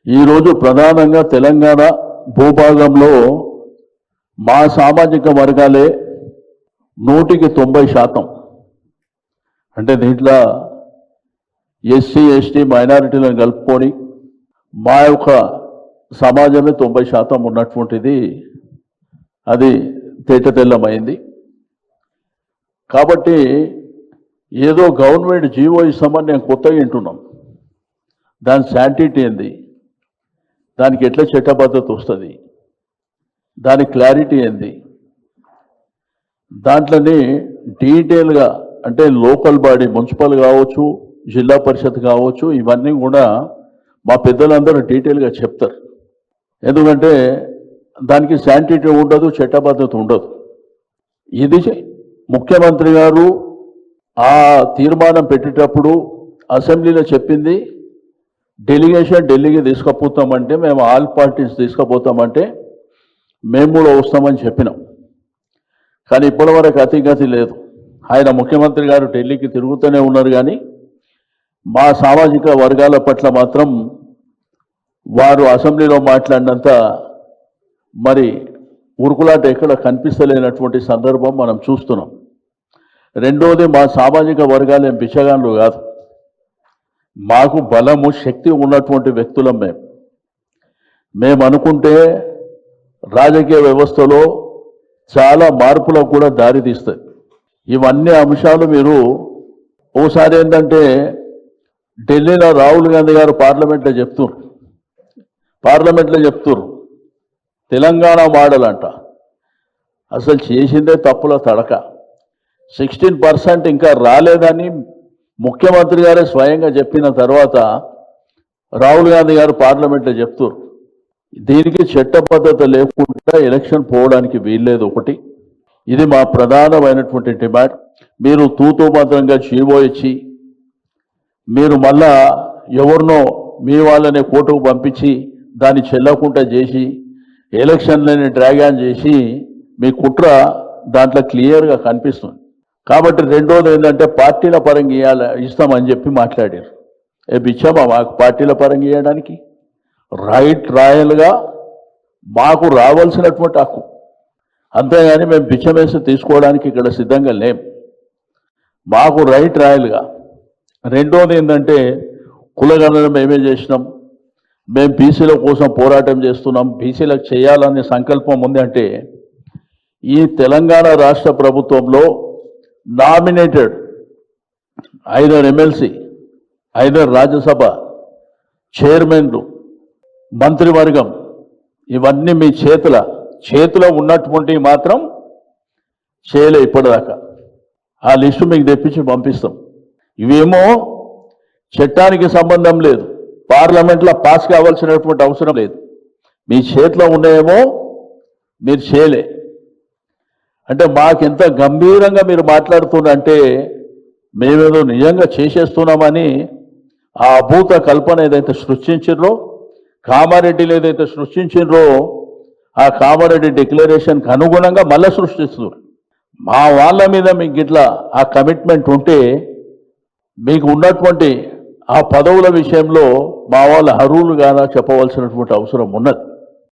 ఈరోజు ప్రధానంగా తెలంగాణ భూభాగంలో మా సామాజిక వర్గాలే 100% అంటే దీంట్లో ఎస్సీ ఎస్టీ మైనారిటీలను కలుపుకొని మా యొక్క సమాజమే 90% ఉన్నటువంటిది అది తేటతెల్లమైంది. కాబట్టి ఏదో గవర్నమెంట్ జీవో ఇస్తామని నేను కొత్తగా వింటున్నాం. దాని శాంటిటీ ఏంది, దానికి ఎట్లా చట్టబద్ధత వస్తుంది, దాని క్లారిటీ ఏంది, దాంట్లోనే డీటెయిల్గా అంటే లోకల్ బాడీ మున్సిపల్ కావచ్చు, జిల్లా పరిషత్ కావచ్చు, ఇవన్నీ కూడా మా పెద్దలందరూ డీటెయిల్గా చెప్తారు. ఎందుకంటే దానికి శాంటిటీ ఉండదు, చట్టబద్ధత ఉండదు. ఇది ముఖ్యమంత్రి గారు ఆ తీర్మానం పెట్టేటప్పుడు అసెంబ్లీలో చెప్పింది, డెలిగేషన్ ఢిల్లీకి తీసుకుపోతామంటే మేము ఆల్ పార్టీస్ తీసుకుపోతామంటే మేము కూడా వస్తామని చెప్పినాం. కానీ ఇప్పటివరకు అతిగతి లేదు. ఆయన ముఖ్యమంత్రి గారు ఢిల్లీకి తిరుగుతూనే ఉన్నారు, కానీ మా సామాజిక వర్గాల పట్ల మాత్రం వారు అసెంబ్లీలో మాట్లాడినంత మరి ఉరుకులాట ఎక్కడ కనిపిస్తలేనటువంటి సందర్భం మనం చూస్తున్నాం. రెండోది, మా సామాజిక వర్గాలు ఏం బిచ్చగాన్లు కాదు. మాకు బలము శక్తి ఉన్నటువంటి వ్యక్తులం. మేము అనుకుంటే రాజకీయ వ్యవస్థలో చాలా మార్పులకు కూడా దారితీస్తాయి. ఇవన్నీ అంశాలు మీరు ఓసారి ఏంటంటే ఢిల్లీలో రాహుల్ గాంధీ గారు పార్లమెంట్లో చెప్తున్నారు తెలంగాణ మోడల్ అంట. అసలు చేసిందే తప్పుల తడక. 16% ఇంకా రాలేదని ముఖ్యమంత్రి గారే స్వయంగా చెప్పిన తర్వాత రాహుల్ గాంధీ గారు పార్లమెంట్లో చెప్తున్నారు. దీనికి చట్టబద్ధత లేకుండా ఎలక్షన్ పోవడానికి వీల్లేదు. ఒకటి, ఇది మా ప్రధానమైనటువంటి డిమాండ్. మీరు తూతుమంత్రంగా జీవో ఇచ్చి మీరు మళ్ళా ఎవరినో మీ వాళ్ళనే కోర్టుకు పంపించి దాన్ని చెల్లకుండా చేసి ఎలక్షన్లని డ్రాగాన్ చేసి మీ కుట్ర దాంట్లో క్లియర్గా కనిపిస్తుంది. కాబట్టి రెండోది ఏంటంటే పార్టీల పరంగా ఇస్తామని చెప్పి మాట్లాడారు. ఇచ్చామా మాకు పార్టీల పరంగా ఇవ్వడానికి? రైట్ రాయల్గా మాకు రావాల్సినటువంటి హక్కు, అంతేగాని మేము బిచ్చమేసి తీసుకోవడానికి ఇక్కడ సిద్ధంగా లేం. మాకు రైట్ రాయల్గా. రెండోది ఏంటంటే కులగణన మేమే చేసినాం, మేము బీసీల కోసం పోరాటం చేస్తున్నాం, బీసీలకు చేయాలనే సంకల్పం ఉంది. అంటే ఈ తెలంగాణ రాష్ట్ర ప్రభుత్వంలో nominated either MLC, either Rajya Sabha చైర్మన్లు, మంత్రివర్గం, ఇవన్నీ మీ చేతిలో ఉన్నటువంటి మాత్రం చేయలే ఇప్పటిదాకా. ఆ లిస్టు మీకు తెప్పించి పంపిస్తాం. ఇవేమో చట్టానికి సంబంధం లేదు, పార్లమెంట్లో పాస్ కావాల్సినటువంటి అవసరం లేదు. మీ చేతిలో ఉన్నాయేమో మీరు చేయలే. అంటే మాకెంత గంభీరంగా మీరు మాట్లాడుతున్నారంటే మేమేదో నిజంగా చేసేస్తున్నామని ఆ అభూత కల్పన ఏదైతే సృష్టించారో, కామారెడ్డిలో ఏదైతే సృష్టించారో ఆ కామారెడ్డి డిక్లరేషన్కి అనుగుణంగా మళ్ళీ సృష్టిస్తున్నారు. మా వాళ్ళ మీద మీకు ఇట్లా ఆ కమిట్మెంట్ ఉంటే మీకు ఉన్నటువంటి ఆ పదవుల విషయంలో మా వాళ్ళ అర్హులు కాదా చెప్పవలసినటువంటి అవసరం ఉన్నది.